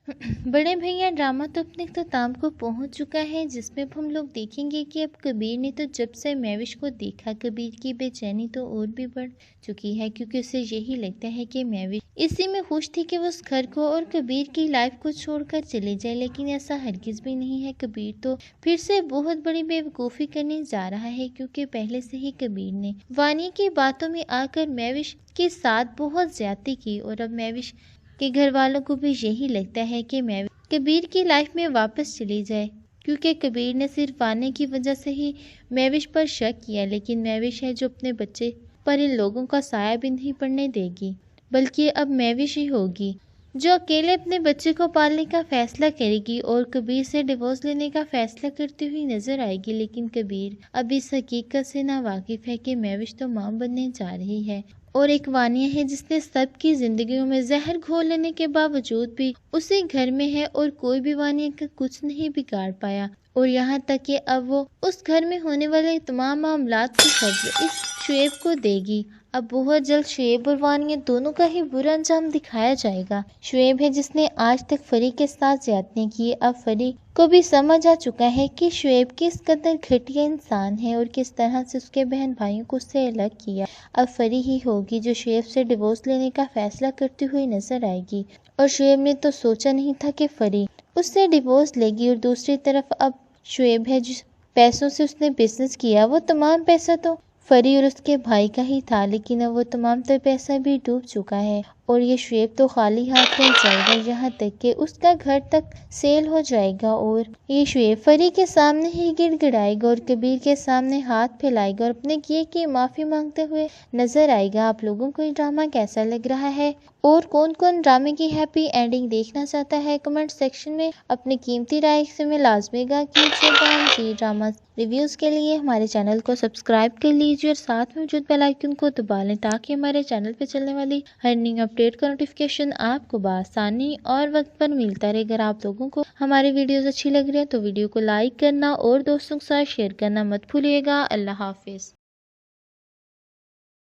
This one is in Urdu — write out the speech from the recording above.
بڑے بھیا ڈرامہ تو اپنے اختتام کو پہنچ چکا ہے، جس میں اب ہم لوگ دیکھیں گے کہ اب کبیر نے تو جب سے مہوش کو دیکھا، کبیر کی بے چینی تو اور بھی بڑھ چکی ہے، کیونکہ اسے یہی لگتا ہے کہ مہوش اسی میں خوش تھی کہ وہ اس گھر کو اور کبیر کی لائف کو چھوڑ کر چلے جائے، لیکن ایسا ہرگز بھی نہیں ہے۔ کبیر تو پھر سے بہت بڑی بے وقوفی کرنے جا رہا ہے، کیونکہ پہلے سے ہی کبیر نے وانیہ کی باتوں میں آ کر مہوش کے ساتھ بہت زیادتی کی، اور اب مہوش کے گھر والوں کو بھی یہی لگتا ہے کہ مہوش کبیر کی لائف میں واپس چلی جائے، کیونکہ کبیر نے صرف وانیہ کی وجہ سے ہی مہوش پر شک کیا، لیکن مہوش ہے جو اپنے بچے پر ان لوگوں کا سایہ بھی نہیں پڑنے دے گی، بلکہ اب مہوش ہی ہوگی جو اکیلے اپنے بچے کو پالنے کا فیصلہ کرے گی اور کبیر سے ڈیورس لینے کا فیصلہ کرتی ہوئی نظر آئے گی۔ لیکن کبیر اب اس حقیقت سے ناواقف ہے کہ مہوش تو ماں بننے جا رہی ہے، اور ایک وانیہ ہے جس نے سب کی زندگیوں میں زہر گھول لینے کے باوجود بھی اسی گھر میں ہے، اور کوئی بھی وانیہ کا کچھ نہیں بگاڑ پایا، اور یہاں تک کہ اب وہ اس گھر میں ہونے والے تمام معاملات کی خبر اس شعیب کو دے گی۔ اب بہت جلد شعیب اور وانیہ دونوں کا ہی برا انجام دکھایا جائے گا۔ شعیب ہے جس نے آج تک فری کے ساتھ زیادتیاں کی، اب فری کو بھی سمجھ آ چکا ہے کہ شعیب کس قدر گھٹیا انسان ہے اور کس طرح سے اس کے بہن بھائیوں کو اس سے الگ کیا۔ اب فری ہی ہوگی جو شعیب سے ڈیورس لینے کا فیصلہ کرتی ہوئی نظر آئے گی، اور شعیب نے تو سوچا نہیں تھا کہ فری اس سے ڈیورس لے گی۔ اور دوسری طرف اب شعیب ہے جس پیسوں سے اس نے بزنس کیا، وہ تمام پیسہ تو فری اور اس کے بھائی کا ہی تھا، لیکن اب وہ تمام تر پیسہ بھی ڈوب چکا ہے، اور یہ شعیب تو خالی ہاتھ رہ جائے گا، یہاں تک کہ اس کا گھر تک سیل ہو جائے گا، اور یہ شعیب فری کے سامنے ہی گڑ گڑائے گا اور کبیر کے سامنے ہاتھ پھیلائے گا اور اپنے کیے کی معافی مانگتے ہوئے نظر آئے گا۔ آپ لوگوں کو یہ ڈرامہ کیسا لگ رہا ہے، اور کون کون ڈرامے کی ہیپی اینڈنگ دیکھنا چاہتا ہے، کمنٹ سیکشن میں اپنی قیمتی رائے سے میں لازمی گا کیجیے گا۔ مزید ڈرامہ ریویوز کے لیے ہمارے چینل کو سبسکرائب کر لیجیے اور ساتھ میں موجود بیل آئیکن کو دبا لیں، تاکہ ہمارے چینل پہ چلنے والی ہر نیو اپڈیٹ کا نوٹیفیکیشن آپ کو بآسانی اور وقت پر ملتا رہے۔ اگر آپ لوگوں کو ہماری ویڈیوز اچھی لگ رہی ہے تو ویڈیو کو لائک کرنا اور دوستوں کے ساتھ شیئر کرنا مت بھولیے گا۔ اللہ حافظ۔